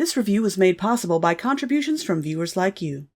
This review was made possible by contributions from viewers like you.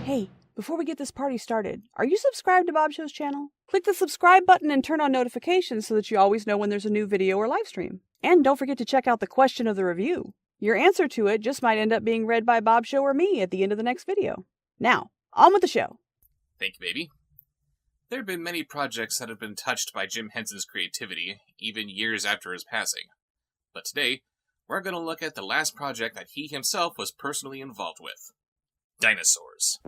Hey, before we get this party started, are you subscribed to Bob Show's channel? Click the subscribe button and turn on notifications so that you always know when there's a new video or live stream. And don't forget to check out the question of the review. Your answer to it just might end up being read by Bob Show or me at the end of the next video. Now, on with the show. Thank you, baby. There have been many projects that have been touched by Jim Henson's creativity, even years after his passing. But today, we're going to look at the last project that he himself was personally involved with. Dinosaurs.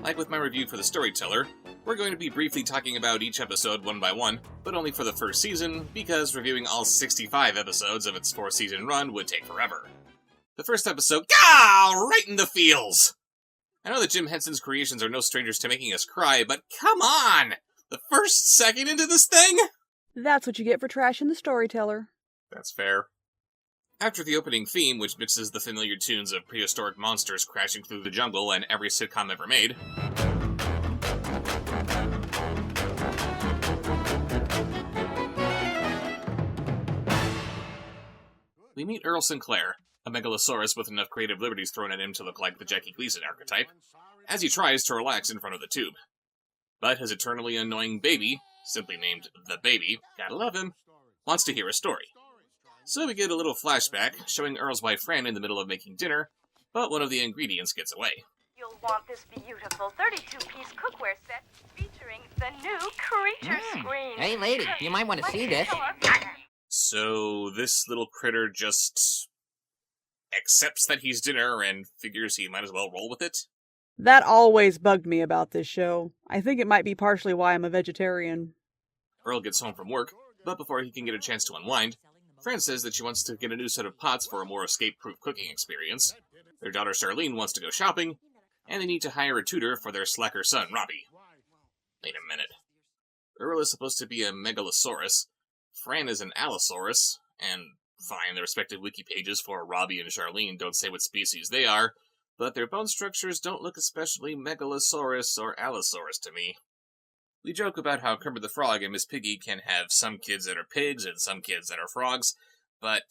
Like with my review for The Storyteller, we're going to be briefly talking about each episode one by one, but only for the first season, because reviewing all 65 episodes of its 4-season run would take forever. The first episode, right in the feels! I know that Jim Henson's creations are no strangers to making us cry, but come on! The first second into this thing? That's what you get for trashing The Storyteller. That's fair. After the opening theme, which mixes the familiar tunes of prehistoric monsters crashing through the jungle and every sitcom ever made, we meet Earl Sinclair, a megalosaurus with enough creative liberties thrown at him to look like the Jackie Gleason archetype, as he tries to relax in front of the tube. But his eternally annoying baby, simply named The Baby, gotta love him, wants to hear a story. So we get a little flashback, showing Earl's wife Fran in the middle of making dinner, but one of the ingredients gets away. You'll want this beautiful 32-piece cookware set featuring the new creature screen. Hey, lady, you might want to see this. So this little critter just accepts that he's dinner and figures he might as well roll with it? That always bugged me about this show. I think it might be partially why I'm a vegetarian. Earl gets home from work, but before he can get a chance to unwind, Fran says that she wants to get a new set of pots for a more escape-proof cooking experience. Their daughter Charlene wants to go shopping, and they need to hire a tutor for their slacker son, Robbie. Wait a minute. Earl is supposed to be a megalosaurus, Fran is an allosaurus, and fine, the respective wiki pages for Robbie and Charlene don't say what species they are, but their bone structures don't look especially megalosaurus or allosaurus to me. We joke about how Kermit the Frog and Miss Piggy can have some kids that are pigs and some kids that are frogs, but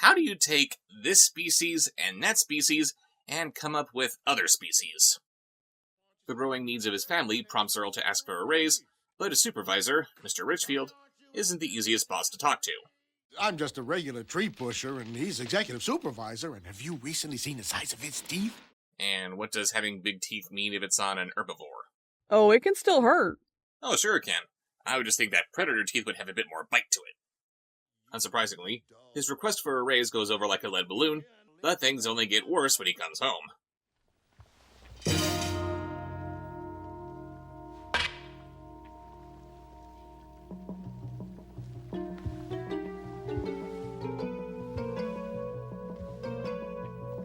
how do you take this species and that species and come up with other species? The growing needs of his family prompts Earl to ask for a raise, but his supervisor, Mr. Richfield, isn't the easiest boss to talk to. I'm just a regular tree pusher, and he's executive supervisor, and have you recently seen the size of his teeth? And what does having big teeth mean if it's on an herbivore? Oh, it can still hurt. Oh, sure it can. I would just think that predator teeth would have a bit more bite to it. Unsurprisingly, his request for a raise goes over like a lead balloon, but things only get worse when he comes home.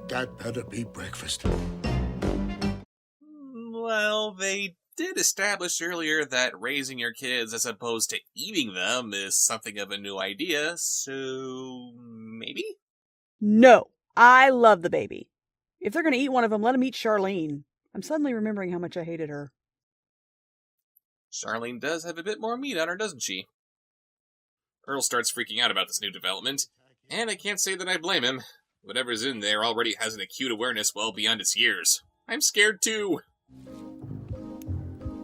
That better be breakfast. Well, they did establish earlier that raising your kids as opposed to eating them is something of a new idea, so maybe? No, I love the baby. If they're going to eat one of them, let them eat Charlene. I'm suddenly remembering how much I hated her. Charlene does have a bit more meat on her, doesn't she? Earl starts freaking out about this new development, and I can't say that I blame him. Whatever's in there already has an acute awareness well beyond its years. I'm scared too.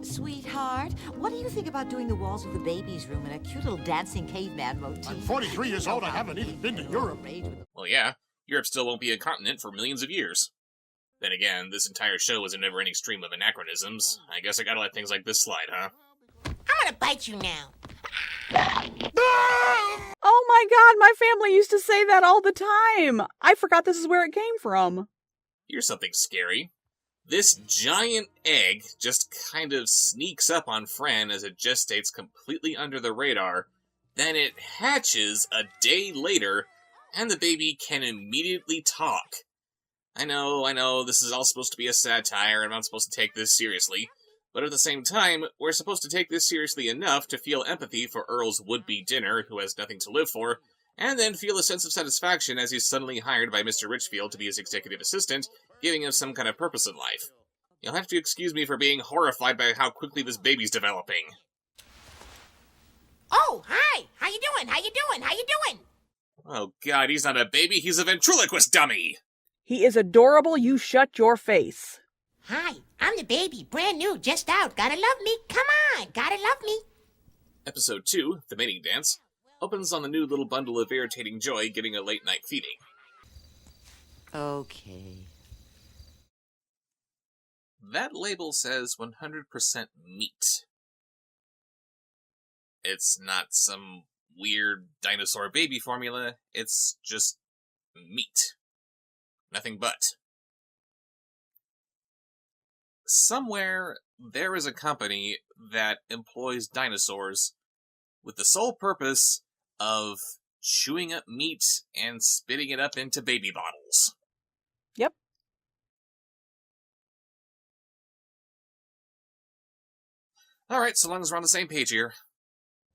Sweetheart, what do you think about doing the walls of the baby's room in a cute little dancing caveman motif? I'm 43 years old. I haven't even been to Europe. Well, yeah. Europe still won't be a continent for millions of years. Then again, this entire show was a never-ending stream of anachronisms. I guess I gotta let things like this slide, huh? I'm gonna bite you now. Oh my god, my family used to say that all the time! I forgot this is where it came from. Here's something scary. This giant egg just kind of sneaks up on Fran as it gestates completely under the radar. Then it hatches a day later, and the baby can immediately talk. I know, this is all supposed to be a satire, and I'm not supposed to take this seriously. But at the same time, we're supposed to take this seriously enough to feel empathy for Earl's would-be dinner, who has nothing to live for, and then feel a sense of satisfaction as he's suddenly hired by Mr. Richfield to be his executive assistant, giving him some kind of purpose in life. You'll have to excuse me for being horrified by how quickly this baby's developing. Oh, hi! How you doing? Oh god, he's not a baby, he's a ventriloquist dummy! He is adorable, you shut your face. Hi, I'm the baby, brand new, just out. Gotta love me, come on, gotta love me. Episode 2, The Mating Dance, opens on the new little bundle of irritating joy getting a late-night feeding. Okay. That label says 100% meat. It's not some weird dinosaur baby formula, it's just meat. Nothing but. Somewhere, there is a company that employs dinosaurs with the sole purpose of chewing up meat and spitting it up into baby bottles. Yep. Alright, so long as we're on the same page here.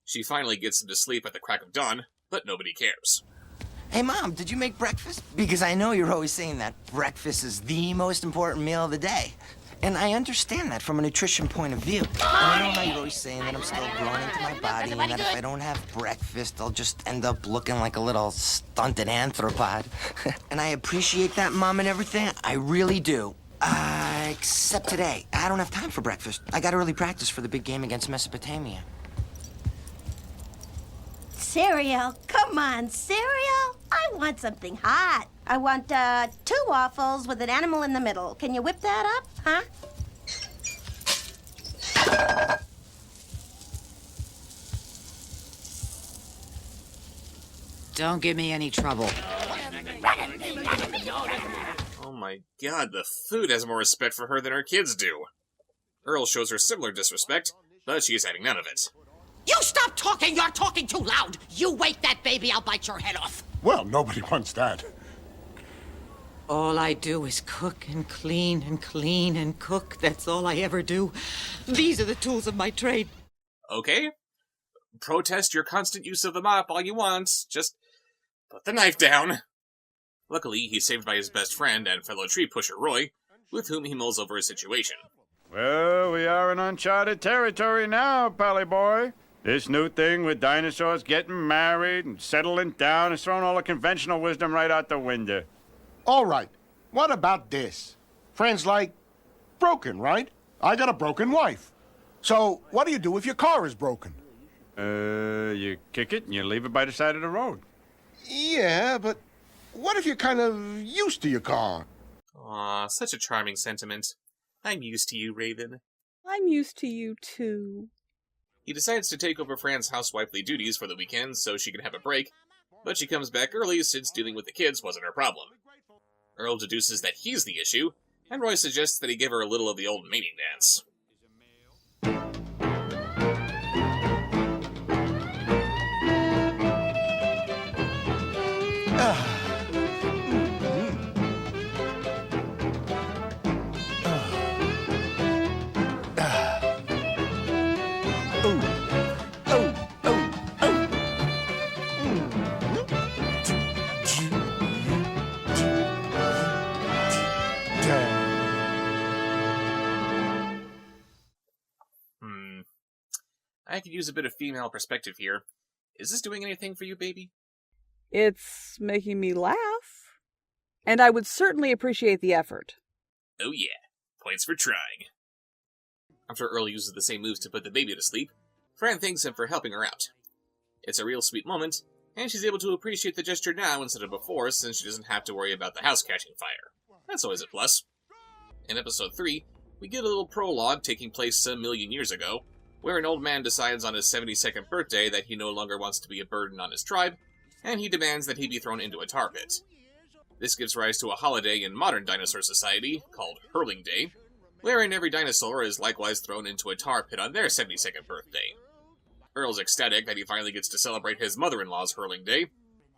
She finally gets him to sleep at the crack of dawn, but nobody cares. Hey, Mom, did you make breakfast? Because I know you're always saying that breakfast is the most important meal of the day. And I understand that from a nutrition point of view. And I know how you're always saying that I'm still growing into my body and that if I don't have breakfast, I'll just end up looking like a little stunted anthropod. And I appreciate that, Mom, and everything. I really do. Except today. I don't have time for breakfast. I got early practice for the big game against Mesopotamia. Cereal? Come on, cereal? I want something hot. I want 2 waffles with an animal in the middle. Can you whip that up, huh? Don't give me any trouble. Oh my god, the food has more respect for her than her kids do. Earl shows her similar disrespect, but she is having none of it. You stop talking, you're talking too loud. You wake that baby, I'll bite your head off. Well, nobody wants that. All I do is cook and clean and clean and cook. That's all I ever do. These are the tools of my trade. Okay? Protest your constant use of the mop all you want, just put the knife down. Luckily, he's saved by his best friend and fellow tree pusher Roy, with whom he mulls over his situation. Well, we are in uncharted territory now, Pally boy. This new thing with dinosaurs getting married and settling down has thrown all the conventional wisdom right out the window. All right. What about this? Friends like broken, right? I got a broken wife. So what do you do if your car is broken? You kick it and you leave it by the side of the road. Yeah, but what if you're kind of used to your car? Aw, such a charming sentiment. I'm used to you, Raven. I'm used to you too. He decides to take over Fran's housewifely duties for the weekend so she can have a break, but she comes back early since dealing with the kids wasn't her problem. Earl deduces that he's the issue, and Roy suggests that he give her a little of the old mating dance. I could use a bit of female perspective here. Is this doing anything for you, baby? It's making me laugh. And I would certainly appreciate the effort. Oh yeah, points for trying. After Earl uses the same moves to put the baby to sleep, Fran thanks him for helping her out. It's a real sweet moment, and she's able to appreciate the gesture now instead of before since she doesn't have to worry about the house catching fire. That's always a plus. In episode 3, we get a little prologue taking place a million years ago, where an old man decides on his 72nd birthday that he no longer wants to be a burden on his tribe, and he demands that he be thrown into a tar pit. This gives rise to a holiday in modern dinosaur society called Hurling Day, wherein every dinosaur is likewise thrown into a tar pit on their 72nd birthday. Earl's ecstatic that he finally gets to celebrate his mother-in-law's Hurling Day.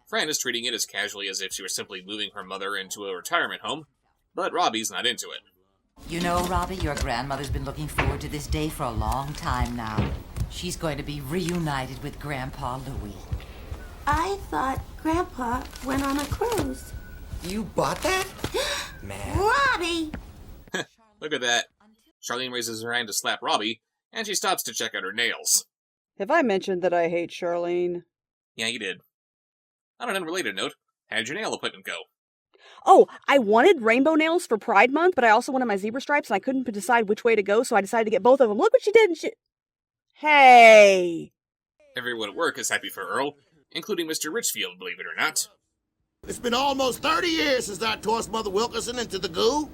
Fran is treating it as casually as if she were simply moving her mother into a retirement home, but Robbie's not into it. You know, Robbie, your grandmother's been looking forward to this day for a long time now. She's going to be reunited with Grandpa Louie. I thought Grandpa went on a cruise. You bought that? Man. Robbie! Look at that. Charlene raises her hand to slap Robbie, and she stops to check out her nails. Have I mentioned that I hate Charlene? Yeah, you did. On an unrelated note, how did your nail appointment go? Oh, I wanted rainbow nails for Pride Month, but I also wanted my zebra stripes, and I couldn't decide which way to go, so I decided to get both of them. Look what she did, and she... Hey! Everyone at work is happy for Earl, including Mr. Richfield, believe it or not. It's been almost 30 years since I tossed Mother Wilkerson into the goo.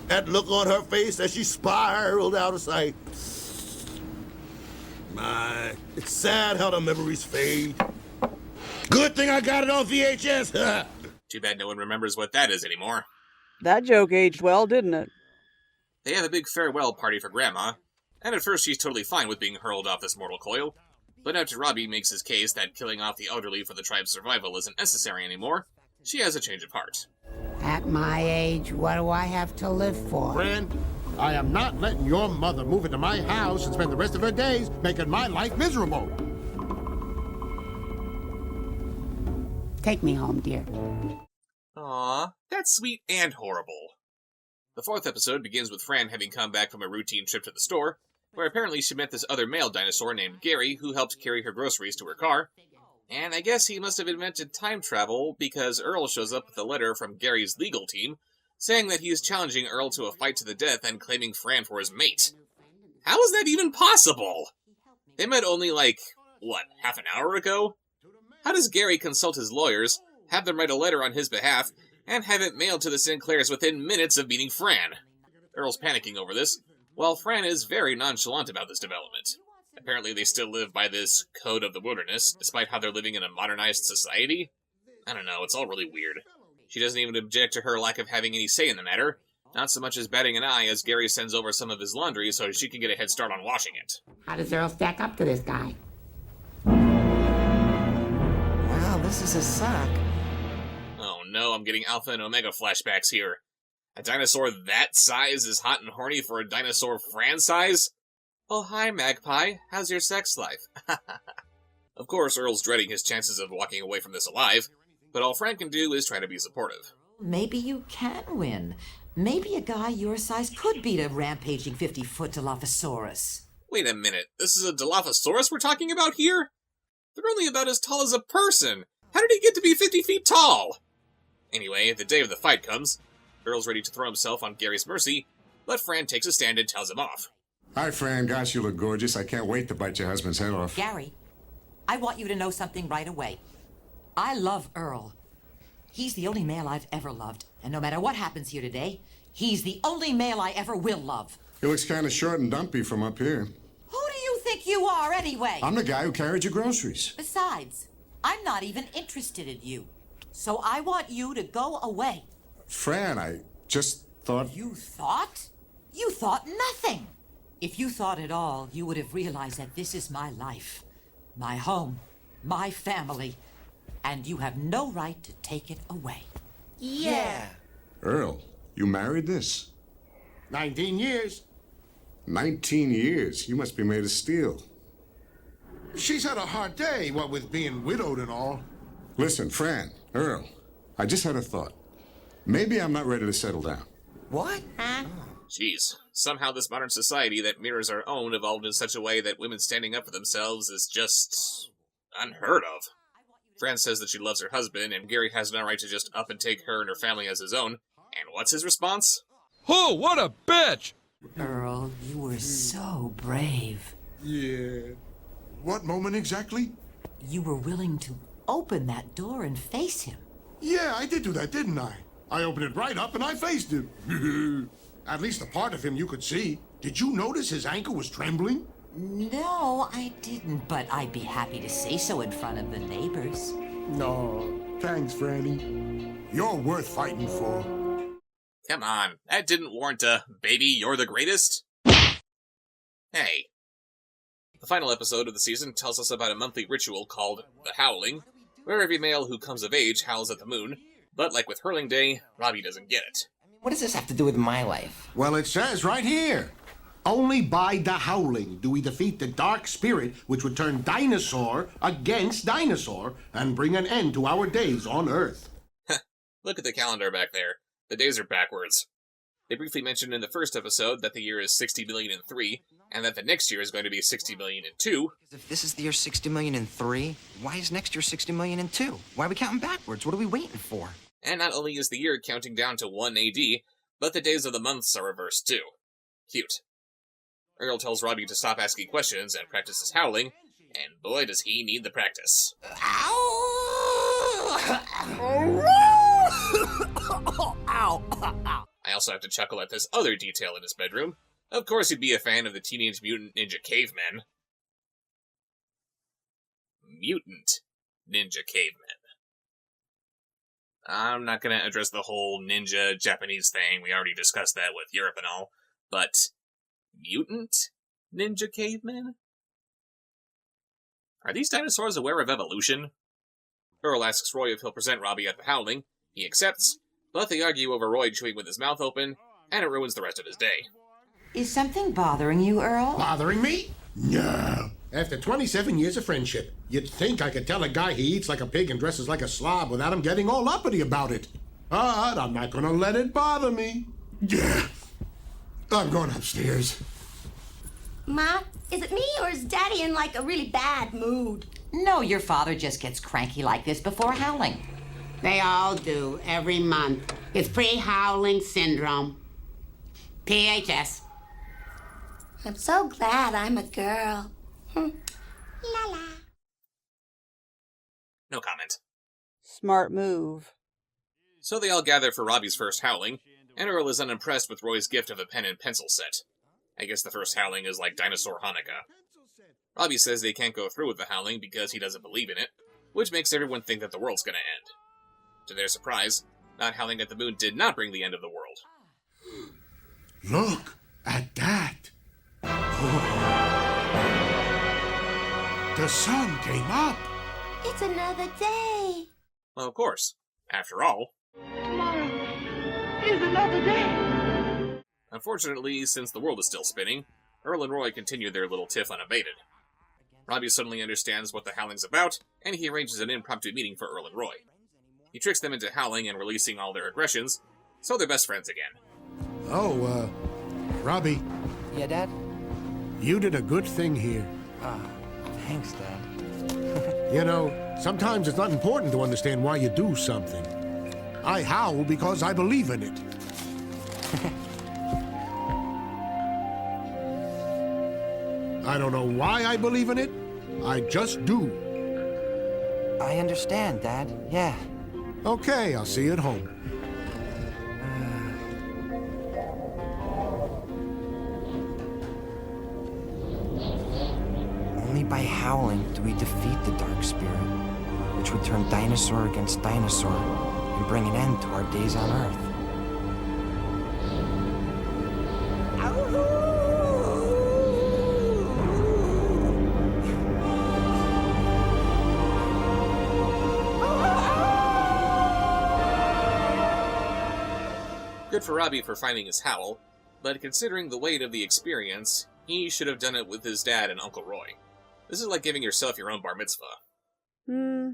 That look on her face as she spiraled out of sight. My, it's sad how the memories fade. Good thing I got it on VHS. Too bad no one remembers what that is anymore. That joke aged well, didn't it? They have a big farewell party for Grandma, and at first she's totally fine with being hurled off this mortal coil. But after Robbie makes his case that killing off the elderly for the tribe's survival isn't necessary anymore, she has a change of heart. At my age, what do I have to live for? Friend, I am not letting your mother move into my house and spend the rest of her days making my life miserable. Take me home, dear. Aww, that's sweet and horrible. The 4th episode begins with Fran having come back from a routine trip to the store, where apparently she met this other male dinosaur named Gary who helped carry her groceries to her car. And I guess he must have invented time travel because Earl shows up with a letter from Gary's legal team saying that he is challenging Earl to a fight to the death and claiming Fran for his mate. How is that even possible? They met only half an hour ago? How does Gary consult his lawyers, have them write a letter on his behalf, and have it mailed to the Sinclairs within minutes of meeting Fran? Earl's panicking over this, while Fran is very nonchalant about this development. Apparently they still live by this code of the wilderness, despite how they're living in a modernized society. I don't know, it's all really weird. She doesn't even object to her lack of having any say in the matter, not so much as batting an eye as Gary sends over some of his laundry so she can get a head start on washing it. How does Earl stack up to this guy? Wow, this is a suck. Oh no, I'm getting Alpha and Omega flashbacks here. A dinosaur that size is hot and horny for a dinosaur Fran size? Oh, hi, Magpie. How's your sex life? Of course, Earl's dreading his chances of walking away from this alive, but all Fran can do is try to be supportive. Maybe you can win. Maybe a guy your size could beat a rampaging 50-foot Dilophosaurus. Wait a minute, this is a Dilophosaurus we're talking about here? They're only about as tall as a person. How did he get to be 50 feet tall? Anyway, the day of the fight comes. Earl's ready to throw himself on Gary's mercy, but Fran takes a stand and tells him off. Hi, Fran. Gosh, you look gorgeous. I can't wait to bite your husband's head off. Gary, I want you to know something right away. I love Earl. He's the only male I've ever loved, and no matter what happens here today, he's the only male I ever will love. He looks kind of short and dumpy from up here. Who do you think you are, anyway? I'm the guy who carried your groceries. Besides, I'm not even interested in you. So I want you to go away. Fran, I just thought... You thought? You thought nothing. If you thought at all, you would have realized that this is my life, my home, my family, and you have no right to take it away. Yeah. Earl, you married this? 19 years. 19 years? You must be made of steel. She's had a hard day, what with being widowed and all. Listen, Fran, Earl, I just had a thought. Maybe I'm not ready to settle down. What? Huh? Jeez, somehow this modern society that mirrors our own evolved in such a way that women standing up for themselves is just... unheard of. Fran says that she loves her husband, and Gary has no right to just up and take her and her family as his own. And what's his response? Oh, what a bitch! Earl, you were so brave. Yeah. What moment exactly? You were willing to open that door and face him. Yeah, I did do that, didn't I? I opened it right up and I faced him. At least a part of him you could see. Did you notice his ankle was trembling? No, I didn't, but I'd be happy to say so in front of the neighbors. No, thanks, Franny. You're worth fighting for. Come on, that didn't warrant a baby, you're the greatest? Hey. The final episode of the season tells us about a monthly ritual called the Howling, where every male who comes of age howls at the moon, but like with Hurling Day, Robbie doesn't get it. What does this have to do with my life? Well, it says right here. Only by the howling do we defeat the dark spirit which would turn dinosaur against dinosaur and bring an end to our days on Earth. Look at the calendar back there. The days are backwards. They briefly mentioned in the first episode that the year is 60,000,003, and that the next year is going to be 60,000,002. If this is the year 60,000,003, why is next year 60,000,002? Why are we counting backwards? What are we waiting for? And not only is the year counting down to 1 AD, but the days of the months are reversed too. Cute. Earl tells Robbie to stop asking questions and practice his howling, and boy does he need the practice. I also have to chuckle at this other detail in his bedroom. Of course he'd be a fan of the Teenage Mutant Ninja Cavemen. Mutant Ninja Cavemen. I'm not going to address the whole ninja Japanese thing. We already discussed that with Europe and all. But mutant Ninja Cavemen? Are these dinosaurs aware of evolution? Earl asks Roy if he'll present Robbie at the Howling. He accepts, but they argue over Roy chewing with his mouth open, and it ruins the rest of his day. Is something bothering you, Earl? Bothering me? No. After 27 years of friendship, you'd think I could tell a guy he eats like a pig and dresses like a slob without him getting all uppity about it. But I'm not gonna let it bother me. Yeah. I'm going upstairs. Ma, is it me or is Daddy in like a really bad mood? No, your father just gets cranky like this before howling. They all do, every month. It's pre-howling syndrome. PHS. I'm so glad I'm a girl. La la. No comment. Smart move. So they all gather for Robbie's first howling, and Earl is unimpressed with Roy's gift of a pen and pencil set. I guess the first howling is like Dinosaur Hanukkah. Robbie says they can't go through with the howling because he doesn't believe in it, which makes everyone think that the world's gonna end. To their surprise, not howling at the moon did not bring the end of the world. Look at that. The sun came up. It's another day. Well, of course. After all, Tomorrow is another day. Unfortunately, since the world is still spinning, Earl and Roy continue their little tiff unabated. Robbie suddenly understands what the howling's about, and he arranges an impromptu meeting for Earl and Roy. He tricks them into howling and releasing all their aggressions, so they're best friends again. Oh, Robbie. Yeah, Dad? You did a good thing here. Thanks, Dad. You know, sometimes it's not important to understand why you do something. I howl because I believe in it. I don't know why I believe in it. I just do. I understand, Dad. Yeah. Okay, I'll see you at home. Only by howling do we defeat the dark spirit, which would turn dinosaur against dinosaur and bring an end to our days on Earth. Good for Robbie for finding his howl, but considering the weight of the experience, he should have done it with his dad and Uncle Roy. This is like giving yourself your own bar mitzvah.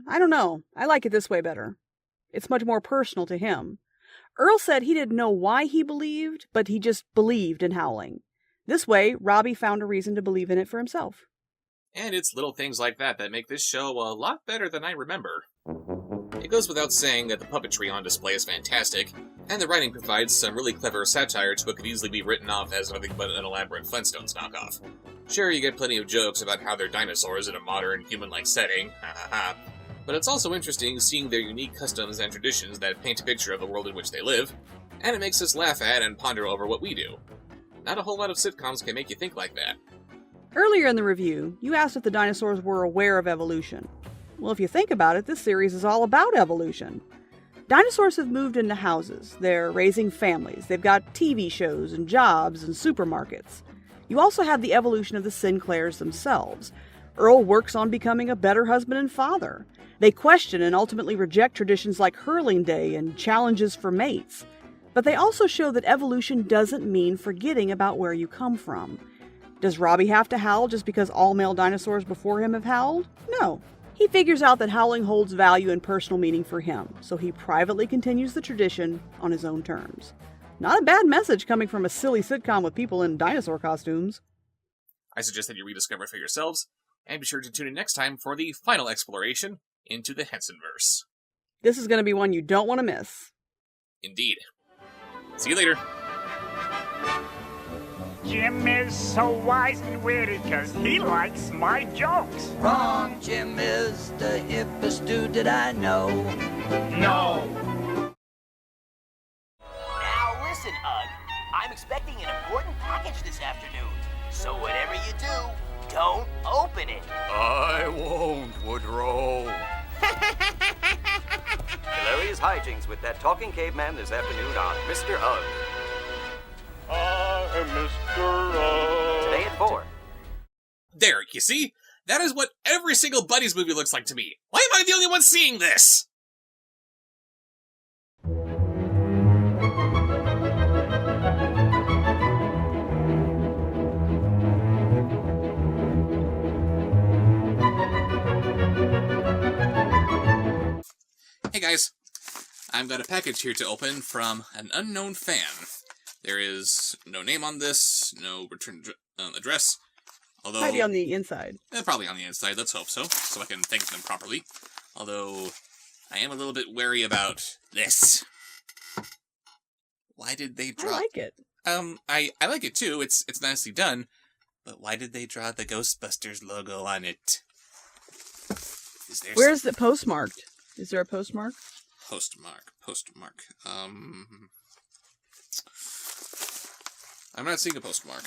I don't know. I like it this way better. It's much more personal to him. Earl said he didn't know why he believed, but he just believed in howling. This way, Robbie found a reason to believe in it for himself. And it's little things like that that make this show a lot better than I remember. It goes without saying that the puppetry on display is fantastic, and the writing provides some really clever satire to what could easily be written off as nothing but an elaborate Flintstones knockoff. Sure, you get plenty of jokes about how they're dinosaurs in a modern, human-like setting, But it's also interesting seeing their unique customs and traditions that paint a picture of the world in which they live, and it makes us laugh at and ponder over what we do. Not a whole lot of sitcoms can make you think like that. Earlier in the review, you asked if the dinosaurs were aware of evolution. Well, if you think about it, this series is all about evolution. Dinosaurs have moved into houses, they're raising families, they've got TV shows and jobs and supermarkets. You also have the evolution of the Sinclairs themselves. Earl works on becoming a better husband and father. They question and ultimately reject traditions like hurling day and challenges for mates. But they also show that evolution doesn't mean forgetting about where you come from. Does Robbie have to howl just because all male dinosaurs before him have howled? No. He figures out that howling holds value and personal meaning for him, so he privately continues the tradition on his own terms. Not a bad message coming from a silly sitcom with people in dinosaur costumes. I suggest that you rediscover it for yourselves, and be sure to tune in next time for the final exploration into the Hensonverse. This is going to be one you don't want to miss. Indeed. See you later. Jim is so wise and witty because he likes my jokes. Wrong, Jim is the hippest dude that I know. No. Now listen, Ugg. I'm expecting an important package this afternoon. So whatever you do, don't open it. I won't, Woodrow. Hilarious hijinks with that talking caveman this afternoon on Mr. Ugg. I'm Mr. Ugg. Today at 4. There, you see? That is what every single Buddies movie looks like to me. Why am I the only one seeing this? Hey guys, I've got a package here to open from an unknown fan. There is no name on this, no return address, although... Might be on the inside. Probably on the inside, let's hope so I can thank them properly. Although, I am a little bit wary about this. Why did they draw... I like it. I like it too, it's nicely done, but why did they draw the Ghostbusters logo on it? Is there Where's it postmarked? Is there a postmark? Postmark. I'm not seeing a postmark.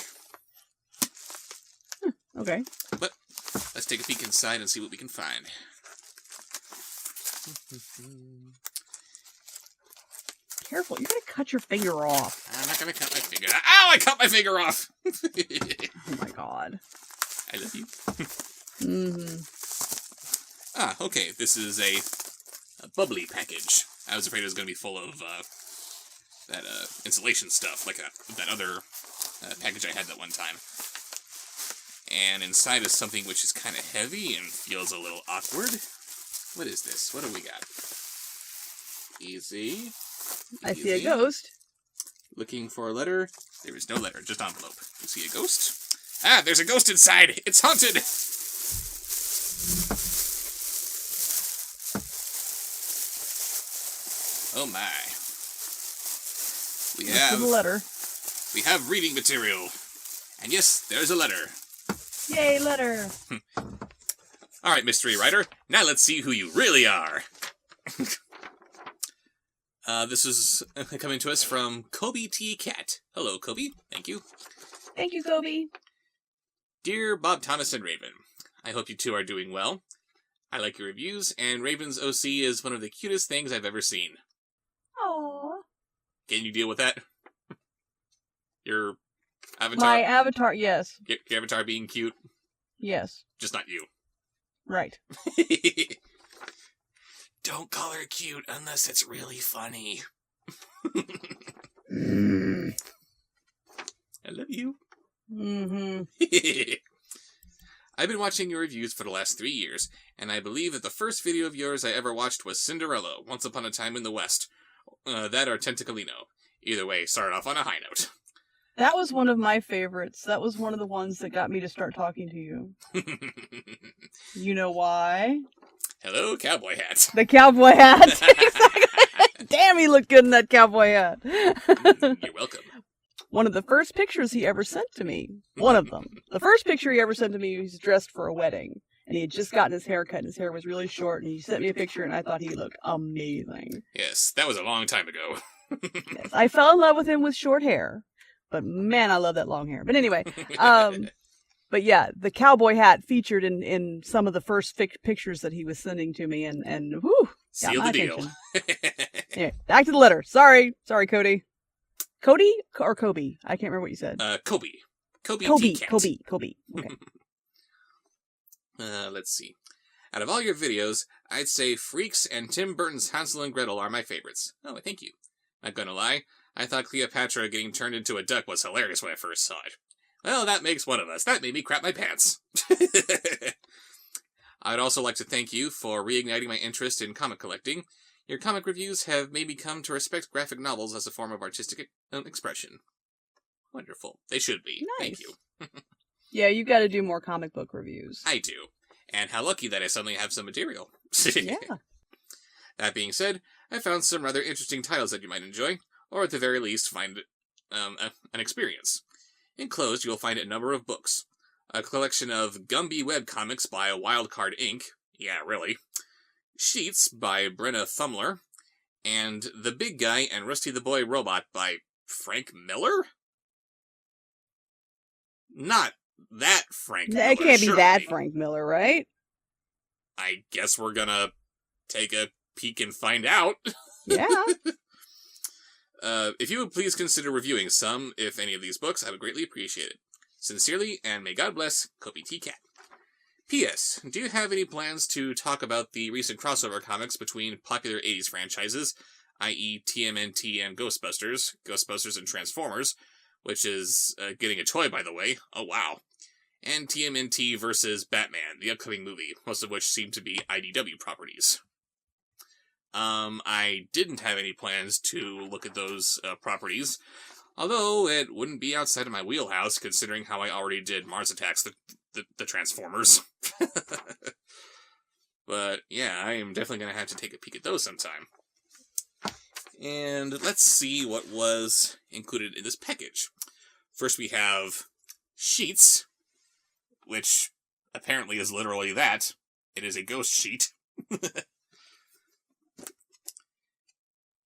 Okay. But let's take a peek inside and see what we can find. Careful, you're gonna cut your finger off. I'm not gonna cut my finger. Ow! I cut my finger off! Oh my god. I love you. Mm-hmm. Okay. This is a bubbly package. I was afraid it was going to be full of that insulation stuff, like that other package I had that one time. And inside is something which is kind of heavy and feels a little awkward. What is this? What do we got? Easy. I see a ghost. Looking for a letter. There is no letter, just envelope. You see a ghost? Ah, there's a ghost inside! It's haunted! Oh my. We have a letter. We have reading material. And yes, there's a letter. Yay, letter. Alright, mystery writer. Now let's see who you really are. This is coming to us from Kobe T. Cat. Hello, Kobe. Thank you. Thank you, Kobe. Dear Bob, Thomas, and Raven, I hope you two are doing well. I like your reviews, and Raven's OC is one of the cutest things I've ever seen. Aww. Can you deal with that? Your avatar? My avatar, yes. Your avatar being cute? Yes. Just not you. Right. Don't call her cute unless it's really funny. I love you. Mm-hmm. I've been watching your reviews for the last 3 years, and I believe that the first video of yours I ever watched was Cinderella, Once Upon a Time in the West. That or Tentacolino. Either way, started off on a high note. That was one of my favorites. That was one of the ones that got me to start talking to you. You know why? Hello, cowboy hat. The cowboy hat. Exactly. Damn, he looked good in that cowboy hat. You're welcome. One of the first pictures he ever sent to me. One of them. The first picture he ever sent to me, he was dressed for a wedding. And he had just gotten his hair cut, and his hair was really short, and he sent me a picture, and I thought he looked amazing. Yes, that was a long time ago. Yes, I fell in love with him with short hair, but man, I love that long hair. But anyway, but yeah, the cowboy hat featured in some of the first pictures that he was sending to me, and whew, got Seal my the deal. attention. Anyway, back to the letter. Sorry, Cody. Cody or Kobe? I can't remember what you said. Kobe. Kobe. Kobe. Okay. Let's see. Out of all your videos, I'd say Freaks and Tim Burton's Hansel and Gretel are my favorites. Oh, thank you. Not gonna lie, I thought Cleopatra getting turned into a duck was hilarious when I first saw it. Well, that makes one of us. That made me crap my pants. I'd also like to thank you for reigniting my interest in comic collecting. Your comic reviews have made me come to respect graphic novels as a form of artistic expression. Wonderful. They should be. Nice. Thank you. Yeah, you got to do more comic book reviews. I do. And how lucky that I suddenly have some material. Yeah. That being said, I found some rather interesting titles that you might enjoy, or at the very least find an experience. Enclosed, you'll find a number of books. A collection of Gumby webcomics by Wildcard Inc. Yeah, really. Sheets by Brenna Thumler. And The Big Guy and Rusty the Boy Robot by Frank Miller? Not that Frank Miller, It can't be that surely. Frank Miller, right? I guess we're gonna take a peek and find out. Yeah. If you would please consider reviewing some, if any of these books, I would greatly appreciate it. Sincerely, and may God bless, Kobe T. Cat. P.S. Do you have any plans to talk about the recent crossover comics between popular 80s franchises, i.e. TMNT and Ghostbusters and Transformers, which is getting a toy, by the way, oh wow, and TMNT versus Batman, the upcoming movie, most of which seem to be IDW properties? I didn't have any plans to look at those properties, although it wouldn't be outside of my wheelhouse, considering how I already did Mars Attacks, the Transformers. But yeah, I am definitely going to have to take a peek at those sometime. And let's see what was included in this package. First we have sheets, which apparently is literally that. It is a ghost sheet.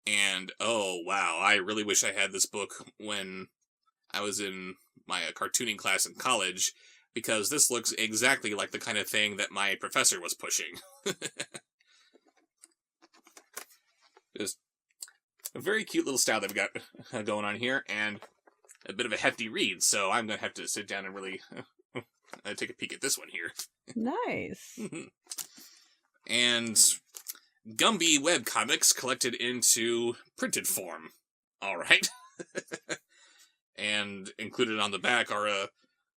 And, oh wow, I really wish I had this book when I was in my cartooning class in college, because this looks exactly like the kind of thing that my professor was pushing. Just a very cute little style that we got going on here, and a bit of a hefty read, so I'm going to have to sit down and really take a peek at this one here. Nice. And Gumby webcomics collected into printed form. Alright. And included on the back are a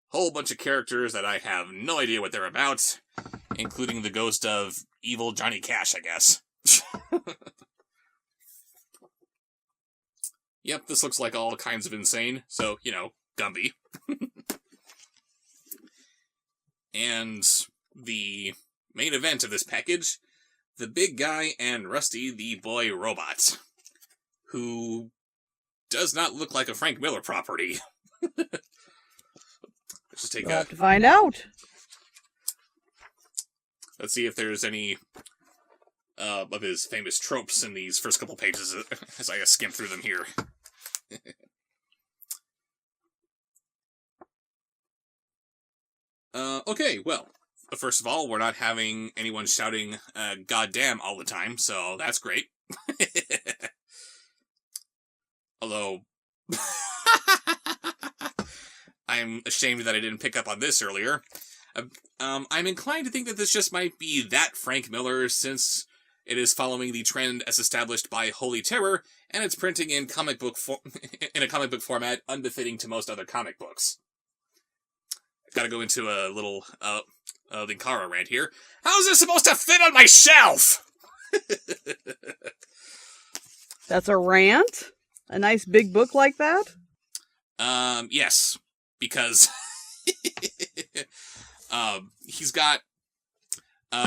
whole bunch of characters that I have no idea what they're about, including the ghost of evil Johnny Cash, I guess. Yep, this looks like all kinds of insane, so, you know, Gumby. And the main event of this package, the Big Guy and Rusty the Boy Robot, who does not look like a Frank Miller property. Let's just take We'll have to find out. Let's see if there's any of his famous tropes in these first couple pages as I skim through them here. Okay, well, first of all, we're not having anyone shouting goddamn all the time, so that's great. Although, I'm ashamed that I didn't pick up on this earlier. I'm inclined to think that this just might be that Frank Miller, since it is following the trend as established by Holy Terror, and it's printing in in a comic book format unbefitting to most other comic books. I've got to go into a little Linkara rant here. How is this supposed to fit on my shelf? That's a rant? A nice big book like that? Yes, because he's got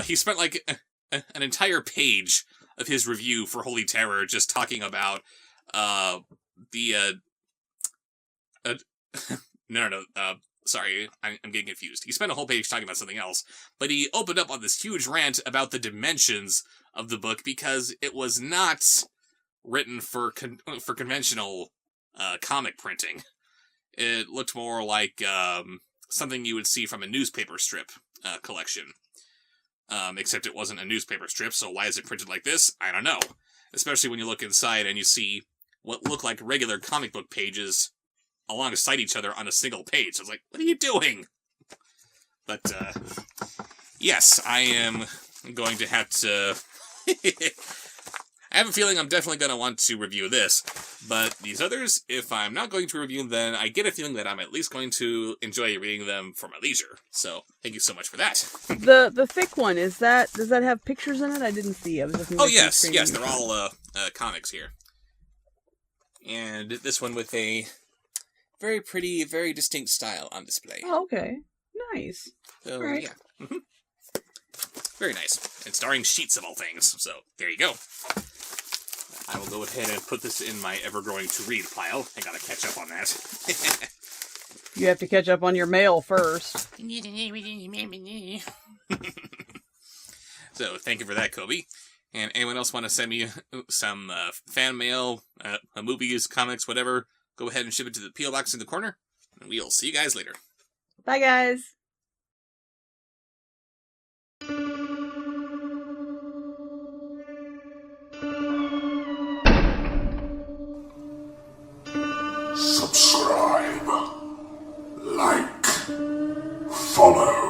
he spent like an entire page of his review for Holy Terror just talking about Sorry, I'm getting confused. He spent a whole page talking about something else, but he opened up on this huge rant about the dimensions of the book because it was not written for conventional comic printing. It looked more like something you would see from a newspaper strip collection. Except it wasn't a newspaper strip, so why is it printed like this? I don't know. Especially when you look inside and you see what look like regular comic book pages alongside each other on a single page. I was like, what are you doing? But, yes, I am going to have to... I have a feeling I'm definitely going to want to review this, but these others, if I'm not going to review them, then I get a feeling that I'm at least going to enjoy reading them for my leisure. So, thank you so much for that. The thick one, does that have pictures in it? I didn't see. I was just yes, they're all comics here. And this one with a very pretty, very distinct style on display. Oh, okay. Nice. So, all right. Yeah. Very nice. And starring Sheets of all things. So, there you go. I will go ahead and put this in my ever-growing to-read pile. I gotta catch up on that. You have to catch up on your mail first. So, thank you for that, Kobe. And anyone else want to send me some fan mail, movies, comics, whatever, go ahead and ship it to the P.O. Box in the corner, and we'll see you guys later. Bye, guys. Subscribe, like, follow.